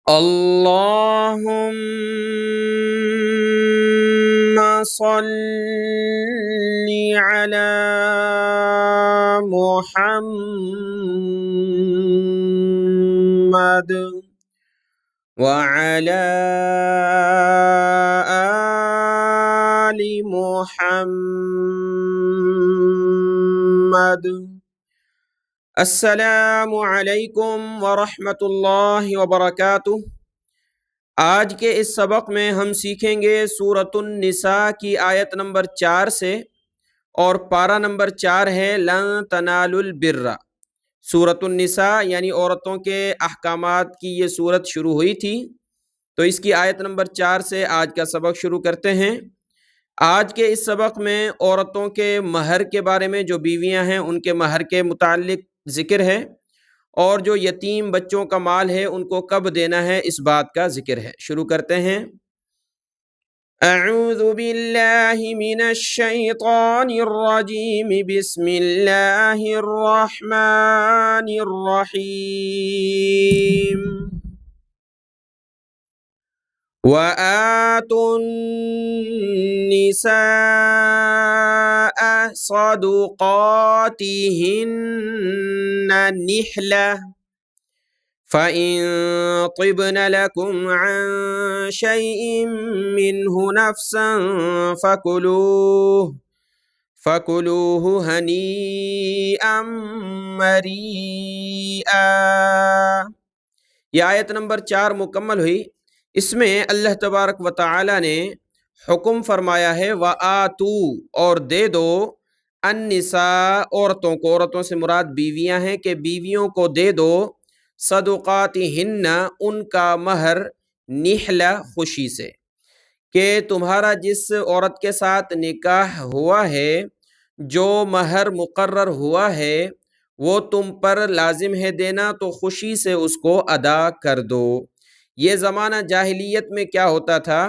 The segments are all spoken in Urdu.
اللهم صل على محمد وعلى آل محمد۔ السلام علیکم ورحمۃ اللہ وبرکاتہ۔ آج کے اس سبق میں ہم سیکھیں گے سورۃ النساء کی آیت نمبر 4 سے، اور پارہ نمبر 4 ہے لن تنالوا البر۔ سورۃ النساء یعنی عورتوں کے احکامات کی یہ سورت شروع ہوئی تھی، تو اس کی آیت نمبر 4 سے آج کا سبق شروع کرتے ہیں۔ آج کے اس سبق میں عورتوں کے مہر کے بارے میں، جو بیویاں ہیں ان کے مہر کے متعلق ذکر ہے، اور جو یتیم بچوں کا مال ہے ان کو کب دینا ہے اس بات کا ذکر ہے۔ شروع کرتے ہیں۔ اعوذ باللہ من الشیطان الرجیم، بسم اللہ الرحمن الرحیم۔ وَآتُوا النِّسَاءَ صَدُقَاتِهِنَّ نِحْلَةً فَإِن طِبْنَ لَكُمْ عَن شَيْءٍ مِّنْهُ نَفْسًا فَكُلُوهُ هَنِيئًا مَرِيئًا۔ یہ آیت نمبر 4 مکمل ہوئی۔ اس میں اللہ تبارک و تعالی نے حکم فرمایا ہے وَآتُوا، اور دے دو، النساء، عورتوں کو، عورتوں سے مراد بیویاں ہیں کہ بیویوں کو دے دو، صدقاتہن، ان کا مہر، نحلہ، خوشی سے، کہ تمہارا جس عورت کے ساتھ نکاح ہوا ہے، جو مہر مقرر ہوا ہے وہ تم پر لازم ہے دینا، تو خوشی سے اس کو ادا کر دو۔ یہ زمانہ جاہلیت میں کیا ہوتا تھا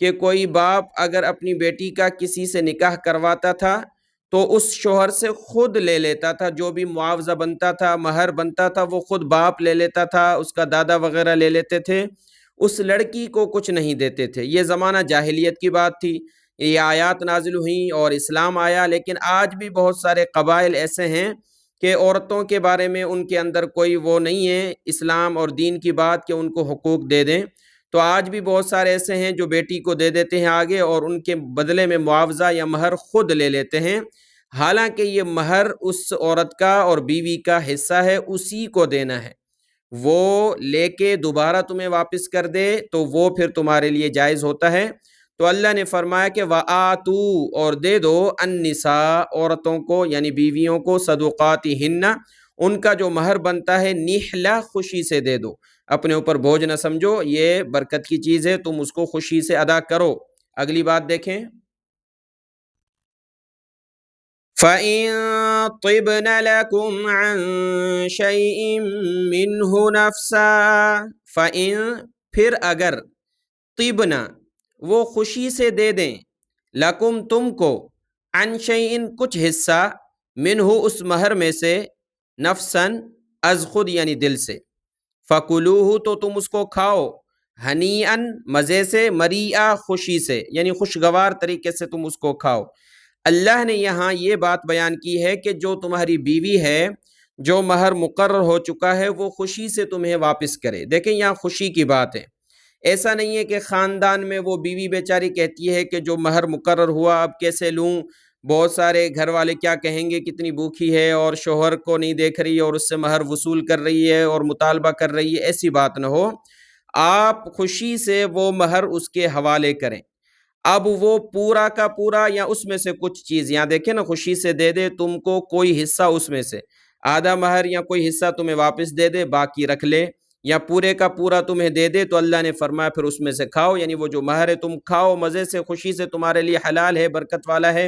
کہ کوئی باپ اگر اپنی بیٹی کا کسی سے نکاح کرواتا تھا تو اس شوہر سے خود لے لیتا تھا، جو بھی معاوضہ بنتا تھا، مہر بنتا تھا، وہ خود باپ لے لیتا تھا، اس کا دادا وغیرہ لے لیتے تھے، اس لڑکی کو کچھ نہیں دیتے تھے۔ یہ زمانہ جاہلیت کی بات تھی۔ یہ آیات نازل ہوئیں اور اسلام آیا، لیکن آج بھی بہت سارے قبائل ایسے ہیں کہ عورتوں کے بارے میں ان کے اندر کوئی وہ نہیں ہے اسلام اور دین کی بات کہ ان کو حقوق دے دیں۔ تو آج بھی بہت سارے ایسے ہیں جو بیٹی کو دے دیتے ہیں آگے، اور ان کے بدلے میں معاوضہ یا مہر خود لے لیتے ہیں، حالانکہ یہ مہر اس عورت کا اور بیوی کا حصہ ہے، اسی کو دینا ہے۔ وہ لے کے دوبارہ تمہیں واپس کر دے تو وہ پھر تمہارے لیے جائز ہوتا ہے۔ تو اللہ نے فرمایا کہ وَآتُوا، اور دے دو، النساء، عورتوں کو یعنی بیویوں کو، صدقاتہن، ان کا جو مہر بنتا ہے، نحلہ، خوشی سے دے دو، اپنے اوپر بوجھ نہ سمجھو، یہ برکت کی چیز ہے، تم اس کو خوشی سے ادا کرو۔ اگلی بات دیکھیں، فَإِن طِبْنَ لَكُمْ عَن شَيْءٍ مِّنْهُ نَفْسًا، فَإِن، پھر اگر، طِبْنَ، وہ خوشی سے دے دیں، لَكُمْ، تم کو، عن شَيْءٍ، کچھ حصہ، منہ، اس مہر میں سے، نفساً، از خود یعنی دل سے، فَكُلُوهُ، تو تم اس کو کھاؤ، ہنیئاً، مزے سے، مریئا، خوشی سے، یعنی خوشگوار طریقے سے تم اس کو کھاؤ۔ اللہ نے یہاں یہ بات بیان کی ہے کہ جو تمہاری بیوی ہے، جو مہر مقرر ہو چکا ہے، وہ خوشی سے تمہیں واپس کرے۔ دیکھیں یہاں خوشی کی بات ہے، ایسا نہیں ہے کہ خاندان میں وہ بیوی بیچاری کہتی ہے کہ جو مہر مقرر ہوا اب کیسے لوں، بہت سارے گھر والے کیا کہیں گے، کتنی بھوکی ہے اور شوہر کو نہیں دیکھ رہی اور اس سے مہر وصول کر رہی ہے اور مطالبہ کر رہی ہے، ایسی بات نہ ہو۔ آپ خوشی سے وہ مہر اس کے حوالے کریں۔ اب وہ پورا کا پورا یا اس میں سے کچھ چیز، یہاں دیکھیں نا، خوشی سے دے دے تم کو کوئی حصہ اس میں سے، آدھا مہر یا کوئی حصہ تمہیں واپس دے دے، باقی رکھ لے، یا پورے کا پورا تمہیں دے دے، تو اللہ نے فرمایا پھر اس میں سے کھاؤ، یعنی وہ جو مہر ہے تم کھاؤ مزے سے، خوشی سے، تمہارے لیے حلال ہے، برکت والا ہے،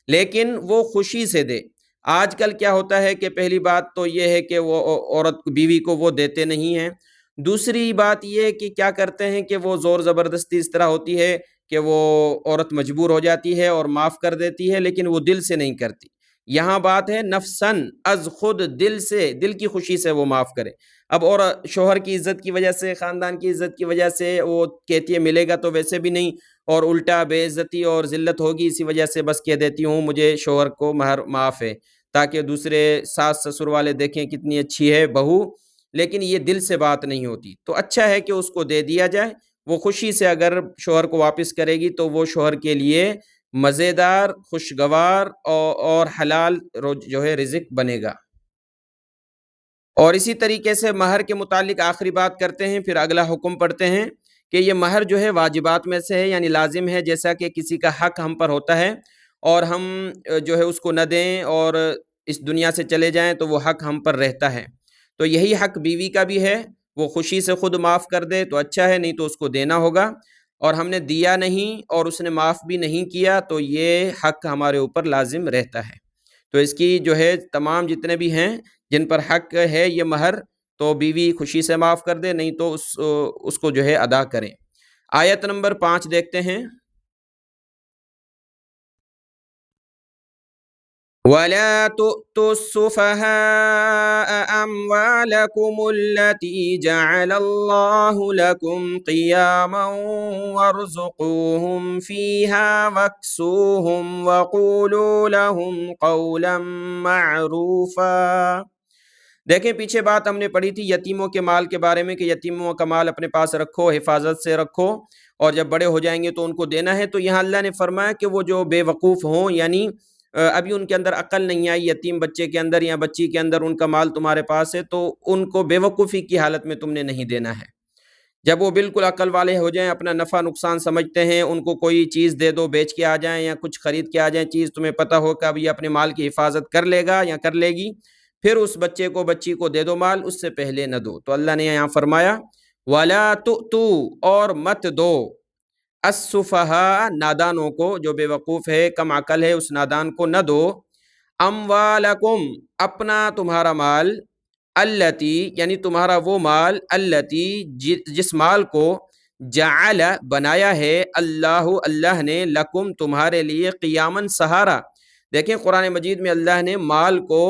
لیکن وہ خوشی سے دے۔ آج کل کیا ہوتا ہے کہ پہلی بات تو یہ ہے کہ وہ عورت بیوی کو وہ دیتے نہیں ہیں، دوسری بات یہ کہ کیا کرتے ہیں کہ وہ زور زبردستی اس طرح ہوتی ہے کہ وہ عورت مجبور ہو جاتی ہے اور معاف کر دیتی ہے، لیکن وہ دل سے نہیں کرتی۔ یہاں بات ہے نفسن، از خود، دل سے، دل کی خوشی سے وہ معاف کرے۔ اب اور شوہر کی عزت کی وجہ سے، خاندان کی عزت کی وجہ سے وہ کہتی ہے ملے گا تو ویسے بھی نہیں، اور الٹا بے عزتی اور ذلت ہوگی، اسی وجہ سے بس کہہ دیتی ہوں مجھے شوہر کو مہر معاف ہے، تاکہ دوسرے ساس سسر والے دیکھیں کتنی اچھی ہے بہو، لیکن یہ دل سے بات نہیں ہوتی۔ تو اچھا ہے کہ اس کو دے دیا جائے، وہ خوشی سے اگر شوہر کو واپس کرے گی تو وہ شوہر کے لیے مزیدار، خوشگوار اور حلال جو ہے رزق بنے گا۔ اور اسی طریقے سے مہر کے متعلق آخری بات کرتے ہیں، پھر اگلا حکم پڑھتے ہیں کہ یہ مہر جو ہے واجبات میں سے ہے، یعنی لازم ہے، جیسا کہ کسی کا حق ہم پر ہوتا ہے اور ہم جو ہے اس کو نہ دیں اور اس دنیا سے چلے جائیں تو وہ حق ہم پر رہتا ہے۔ تو یہی حق بیوی کا بھی ہے، وہ خوشی سے خود معاف کر دے تو اچھا ہے، نہیں تو اس کو دینا ہوگا، اور ہم نے دیا نہیں اور اس نے معاف بھی نہیں کیا تو یہ حق ہمارے اوپر لازم رہتا ہے۔ تو اس کی جو ہے تمام جتنے بھی ہیں جن پر حق ہے یہ مہر، تو بیوی خوشی سے معاف کر دے، نہیں تو اس کو جو ہے ادا کریں۔ آیت نمبر 5 دیکھتے ہیں۔ وَلَا تُؤْتُوا السُّفَهَاءَ أَمْوَالَكُمُ الَّتِي جَعَلَ اللَّهُ لَكُمْ قِيَامًا وَارْزُقُوهُمْ فِيهَا وَاكْسُوهُمْ وَقُولُوا لَهُمْ قَوْلًا مَّعْرُوفًا۔ دیکھیں پیچھے بات ہم نے پڑھی تھی یتیموں کے مال کے بارے میں، کہ یتیموں کا مال اپنے پاس رکھو، حفاظت سے رکھو، اور جب بڑے ہو جائیں گے تو ان کو دینا ہے۔ تو یہاں اللہ نے فرمایا کہ وہ جو بے وقوف ہوں، یعنی ابھی ان کے اندر عقل نہیں آئی، یتیم بچے کے اندر یا بچی کے اندر ان کا مال تمہارے پاس ہے، تو ان کو بے وقوفی کی حالت میں تم نے نہیں دینا ہے۔ جب وہ بالکل عقل والے ہو جائیں، اپنا نفع نقصان سمجھتے ہیں، ان کو کوئی چیز دے دو، بیچ کے آ جائیں یا کچھ خرید کے آ جائیں چیز، تمہیں پتہ ہو کہ اب یہ اپنے مال کی حفاظت کر لے گا یا کر لے گی، پھر اس بچے کو بچی کو دے دو مال، اس سے پہلے نہ دو۔ تو اللہ نے یہاں فرمایا وَلَا تُؤْتُوا، اور مت دو، السفہاء، نادانوں کو، جو بے وقوف ہے، کم عقل ہے، اس نادان کو نہ دو، اموالکم، اپنا تمہارا مال، التی، یعنی تمہارا وہ مال، التی، جس مال کو جعل، بنایا ہے، اللہ نے، لکم، تمہارے لیے، قیاماً، سہارا۔ دیکھیں قرآن مجید میں اللہ نے مال کو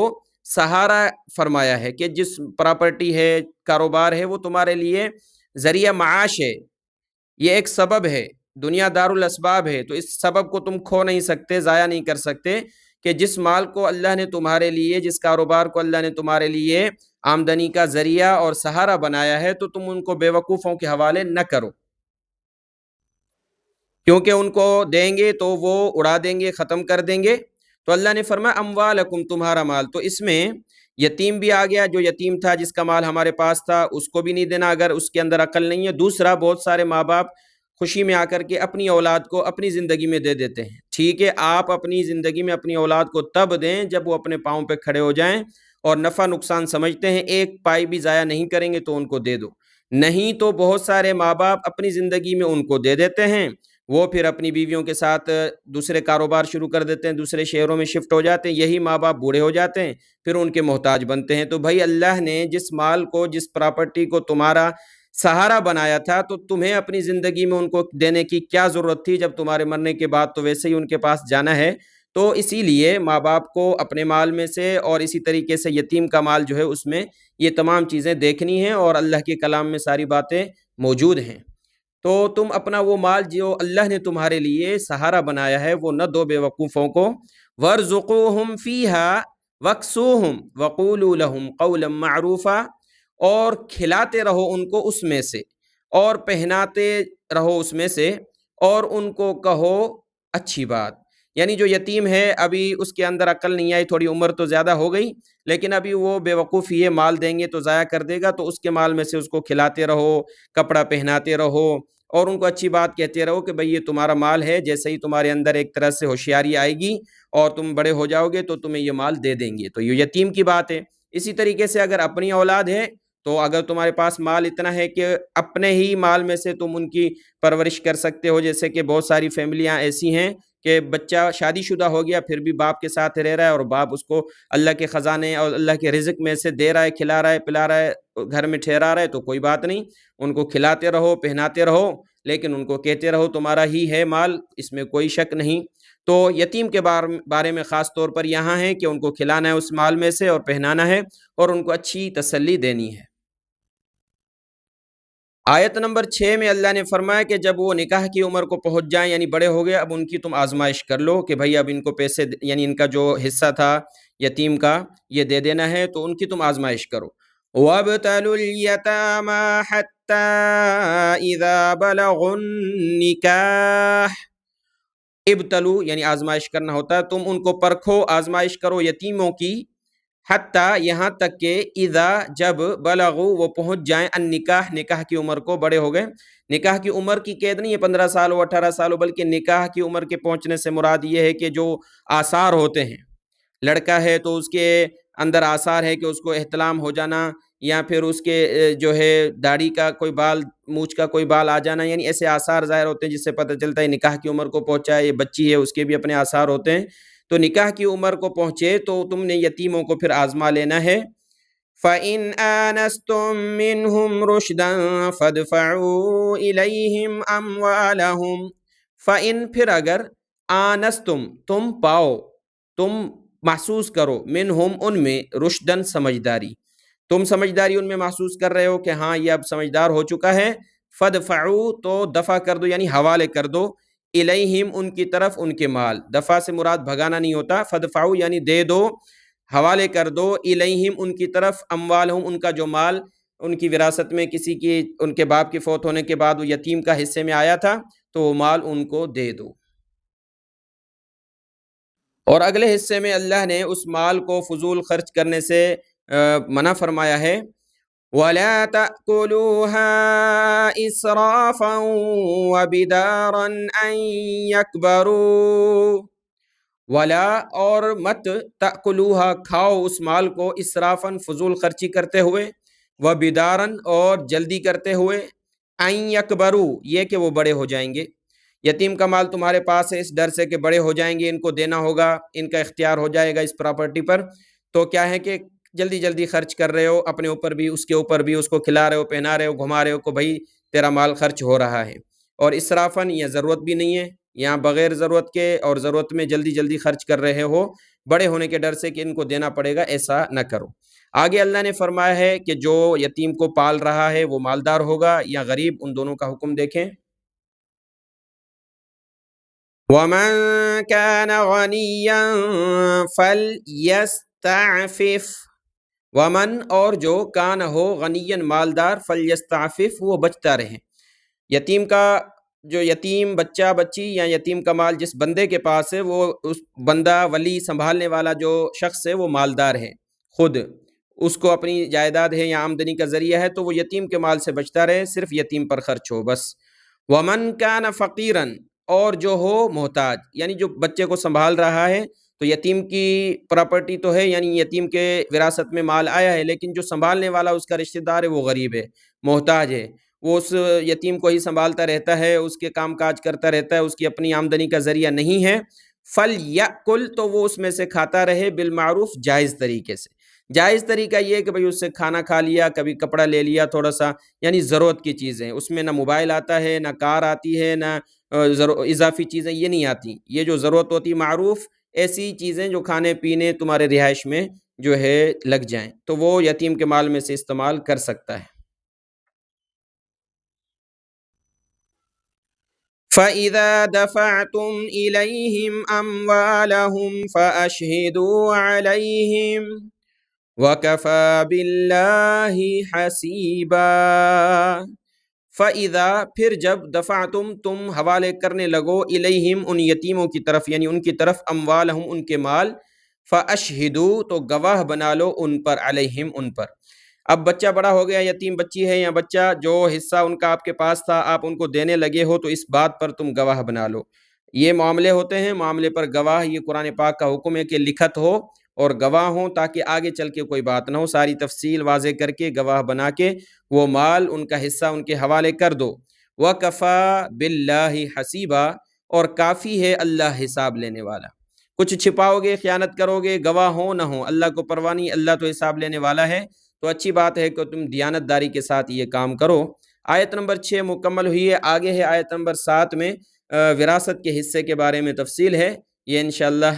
سہارا فرمایا ہے، کہ جس پراپرٹی ہے، کاروبار ہے، وہ تمہارے لیے ذریعہ معاش ہے، یہ ایک سبب ہے، دنیا دار الاسباب ہے، تو اس سبب کو تم کھو نہیں سکتے، ضائع نہیں کر سکتے، کہ جس مال کو اللہ نے تمہارے لیے، جس کاروبار کو اللہ نے تمہارے لیے آمدنی کا ذریعہ اور سہارا بنایا ہے، تو تم ان کو بے وقوفوں کے حوالے نہ کرو، کیونکہ ان کو دیں گے تو وہ اڑا دیں گے، ختم کر دیں گے۔ تو اللہ نے فرمایا اموالکم، تمہارا مال، تو اس میں یتیم بھی آ گیا، جو یتیم تھا، جس کا مال ہمارے پاس تھا، اس کو بھی نہیں دینا اگر اس کے اندر عقل نہیں ہے۔ دوسرا، بہت سارے ماں باپ خوشی میں آ کر کے اپنی اولاد کو اپنی زندگی میں دے دیتے ہیں، ٹھیک ہے، آپ اپنی زندگی میں اپنی اولاد کو تب دیں جب وہ اپنے پاؤں پہ کھڑے ہو جائیں اور نفع نقصان سمجھتے ہیں، ایک پائی بھی ضائع نہیں کریں گے تو ان کو دے دو۔ نہیں تو بہت سارے ماں باپ اپنی زندگی میں ان کو دے دیتے ہیں، وہ پھر اپنی بیویوں کے ساتھ دوسرے کاروبار شروع کر دیتے ہیں، دوسرے شہروں میں شفٹ ہو جاتے ہیں، یہی ماں باپ بوڑھے ہو جاتے ہیں، پھر ان کے محتاج بنتے ہیں۔ تو بھائی اللہ نے جس مال کو، جس پراپرٹی کو تمہارا سہارا بنایا تھا، تو تمہیں اپنی زندگی میں ان کو دینے کی کیا ضرورت تھی، جب تمہارے مرنے کے بعد تو ویسے ہی ان کے پاس جانا ہے۔ تو اسی لیے ماں باپ کو اپنے مال میں سے، اور اسی طریقے سے یتیم کا مال جو ہے اس میں یہ تمام چیزیں دیکھنی ہیں، اور اللہ کے کلام میں ساری باتیں موجود ہیں۔ تو تم اپنا وہ مال جو اللہ نے تمہارے لیے سہارا بنایا ہے وہ نہ دو بے وقوفوں کو۔ وَارْزُقُوهُمْ فِيهَا وَاكْسُوهُمْ وَقُولُوا لَهُمْ قَوْلًا مَّعْرُوفًا، اور کھلاتے رہو ان کو اس میں سے، اور پہناتے رہو اس میں سے، اور ان کو کہو اچھی بات۔ یعنی جو یتیم ہے، ابھی اس کے اندر عقل نہیں آئی، تھوڑی عمر تو زیادہ ہو گئی، لیکن ابھی وہ بے وقوف یہ مال دیں گے تو ضائع کر دے گا، تو اس کے مال میں سے اس کو کھلاتے رہو، کپڑا پہناتے رہو، اور ان کو اچھی بات کہتے رہو کہ بھئی یہ تمہارا مال ہے، جیسے ہی تمہارے اندر ایک طرح سے ہوشیاری آئے گی اور تم بڑے ہو جاؤ گے تو تمہیں یہ مال دے دیں گے۔ تو یہ یتیم کی بات ہے۔ اسی طریقے سے اگر اپنی اولاد ہے، تو اگر تمہارے پاس مال اتنا ہے کہ اپنے ہی مال میں سے تم ان کی پرورش کر سکتے ہو، جیسے کہ بہت ساری فیملیاں ایسی ہیں کہ بچہ شادی شدہ ہو گیا پھر بھی باپ کے ساتھ رہ رہا ہے، اور باپ اس کو اللہ کے خزانے اور اللہ کے رزق میں سے دے رہا ہے، کھلا رہا ہے، پلا رہا ہے، گھر میں ٹھہرا رہا ہے، تو کوئی بات نہیں، ان کو کھلاتے رہو، پہناتے رہو، لیکن ان کو کہتے رہو تمہارا ہی ہے مال، اس میں کوئی شک نہیں۔ تو یتیم کے بارے میں خاص طور پر یہاں ہے کہ ان کو کھلانا ہے اس مال میں سے اور پہنانا ہے اور ان کو اچھی تسلی دینی ہے۔ آیت نمبر 6 میں اللہ نے فرمایا کہ جب وہ نکاح کی عمر کو پہنچ جائیں یعنی بڑے ہو گئے، اب ان کی تم آزمائش کر لو کہ بھائی اب ان کو پیسے یعنی ان کا جو حصہ تھا یتیم کا یہ دے دینا ہے، تو ان کی تم آزمائش کرو۔ وَابْتَلُوا الْيَتَامَى حَتَّى إِذَا بَلَغُوا النِّكَاحَ، ابتلو یعنی آزمائش کرنا ہوتا ہے، تم ان کو پرکھو، آزمائش کرو یتیموں کی، حتیٰ یہاں تک کہ اذا جب بلغو وہ پہنچ جائیں النکاح نکاح کی عمر کو، بڑے ہو گئے۔ نکاح کی عمر کی قید نہیں ہے 15 سال ہو 18 سال ہو، بلکہ نکاح کی عمر کے پہنچنے سے مراد یہ ہے کہ جو آثار ہوتے ہیں، لڑکا ہے تو اس کے اندر آثار ہے کہ اس کو احتلام ہو جانا، یا پھر اس کے جو ہے داڑھی کا کوئی بال، مونچھ کا کوئی بال آ جانا، یعنی ایسے آثار ظاہر ہوتے ہیں جس سے پتہ چلتا ہے نکاح کی عمر کو پہنچا ہے، یہ بچی ہے، اس کے بھی اپنے آثار ہوتے ہیں۔ تو نکاح کی عمر کو پہنچے تو تم نے یتیموں کو پھر آزما لینا ہے۔ فَإِنْ آنَسْتُم مِّنْهُمْ رُشْدًا فَادْفَعُوا إِلَيْهِمْ أَمْوَالَهُمْ، فَإِنْ پھر اگر آنستم تم پاؤ، تم محسوس کرو، منہم ان میں، رشدن سمجھداری، تم سمجھداری ان میں محسوس کر رہے ہو کہ ہاں یہ اب سمجھدار ہو چکا ہے، فَادْفَعُوا تو دفع کر دو یعنی حوالے کر دو، الیہم ان کی طرف ان کے مال، دفع سے مراد بھگانا نہیں ہوتا، فَادْفَعُوا یعنی دے دو، حوالے کر دو، الیہم ان کی طرف، اموالہم ان کا جو مال ان کی وراثت میں کسی کی، ان کے باپ کے فوت ہونے کے بعد وہ یتیم کا حصے میں آیا تھا تو وہ مال ان کو دے دو۔ اور اگلے حصے میں اللہ نے اس مال کو فضول خرچ کرنے سے منع فرمایا ہے، وَلَا تَأْكُلُوهَا إِسْرَافًا وَبِدَارًا أَن يَكْبَرُوا، وَلَا اور مت، تَأْكُلُوهَا کھاؤ اس مال کو، اسرافاً فضول خرچی کرتے ہوئے، وَبِدَارًا اور جلدی کرتے ہوئے، أَن يَكْبَرُوا یہ کہ وہ بڑے ہو جائیں گے۔ یتیم کا مال تمہارے پاس ہے اس ڈر سے کہ بڑے ہو جائیں گے، ان کو دینا ہوگا، ان کا اختیار ہو جائے گا اس پراپرٹی پر، تو کیا ہے کہ جلدی جلدی خرچ کر رہے ہو، اپنے اوپر بھی اس کے اوپر بھی، اس کو کھلا رہے ہو، پہنا رہے ہو، گھما رہے ہو کہ بھائی تیرا مال خرچ ہو رہا ہے۔ اور اسرافاً یہ ضرورت بھی نہیں ہے، یہاں بغیر ضرورت کے اور ضرورت میں جلدی جلدی خرچ کر رہے ہو، بڑے ہونے کے ڈر سے کہ ان کو دینا پڑے گا، ایسا نہ کرو۔ آگے اللہ نے فرمایا ہے کہ جو یتیم کو پال رہا ہے وہ مالدار ہوگا یا غریب، ان دونوں کا حکم دیکھیں۔ وَمَن كَانَ غَنِيًّا فَلْيَسْتَعْفِفْ، ومن اور جو کان ہو غنیًا مالدار، فلیستعفف وہ بچتا رہے۔ یتیم کا جو یتیم بچہ بچی یا یتیم کا مال جس بندے کے پاس ہے، وہ اس بندہ ولی سنبھالنے والا جو شخص ہے وہ مالدار ہے، خود اس کو اپنی جائیداد ہے یا آمدنی کا ذریعہ ہے، تو وہ یتیم کے مال سے بچتا رہے، صرف یتیم پر خرچ ہو بس۔ ومن کان فقیرن اور جو ہو محتاج، یعنی جو بچے کو سنبھال رہا ہے تو یتیم کی پراپرٹی تو ہے، یعنی یتیم کے وراثت میں مال آیا ہے، لیکن جو سنبھالنے والا اس کا رشتہ دار ہے وہ غریب ہے، محتاج ہے، وہ اس یتیم کو ہی سنبھالتا رہتا ہے، اس کے کام کاج کرتا رہتا ہے، اس کی اپنی آمدنی کا ذریعہ نہیں ہے، فَلْيَأْكُلْ تو وہ اس میں سے کھاتا رہے، بالمعروف جائز طریقے سے۔ جائز طریقہ یہ ہے کہ بھئی اس سے کھانا کھا لیا، کبھی کپڑا لے لیا تھوڑا سا، یعنی ضرورت کی چیزیں، اس میں نہ موبائل آتا ہے، نہ کار آتی ہے، نہ اضافی چیزیں یہ نہیں آتی، یہ جو ضرورت ہوتی معروف ایسی چیزیں جو کھانے پینے تمہارے رہائش میں جو ہے لگ جائیں، تو وہ یتیم کے مال میں سے استعمال کر سکتا ہے۔ فَإِذَا دَفَعْتُمْ إِلَيْهِمْ أَمْوَالَهُمْ فَأَشْهِدُوا عَلَيْهِمْ وَكَفَى بِاللَّهِ حَسِيبًا۔ فَإِذَا پھر جب دفعتم تم حوالے کرنے لگو الیہم ان یتیموں کی طرف، یعنی ان کی طرف، اموالہم ان کے مال، فَأَشْهِدُوا تو گواہ بنا لو ان پر، علیہم ان پر۔ اب بچہ بڑا ہو گیا، یتیم بچی ہے یا بچہ، جو حصہ ان کا آپ کے پاس تھا آپ ان کو دینے لگے ہو، تو اس بات پر تم گواہ بنا لو۔ یہ معاملے ہوتے ہیں، معاملے پر گواہ، یہ قرآن پاک کا حکم ہے کہ لکھت ہو اور گواہ ہوں، تاکہ آگے چل کے کوئی بات نہ ہو، ساری تفصیل واضح کر کے گواہ بنا کے وہ مال ان کا حصہ ان کے حوالے کر دو۔ وَكَفَى بِاللَّهِ حَسِيبًا اور کافی ہے اللہ حساب لینے والا۔ کچھ چھپاؤ گے، خیانت کرو گے، گواہ ہو نہ ہو، اللہ کو پرواہ نہیں، اللہ تو حساب لینے والا ہے، تو اچھی بات ہے کہ تم دیانت داری کے ساتھ یہ کام کرو۔ آیت نمبر 6 مکمل ہوئی ہے، آگے ہے آیت نمبر 7 میں وراثت کے حصے کے بارے میں تفصیل ہے یہ انشاءاللہ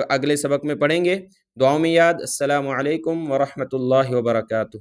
اگلے سبق میں پڑھیں گے. دعاؤں میں یاد. السلام علیکم ورحمۃ اللہ وبرکاتہ.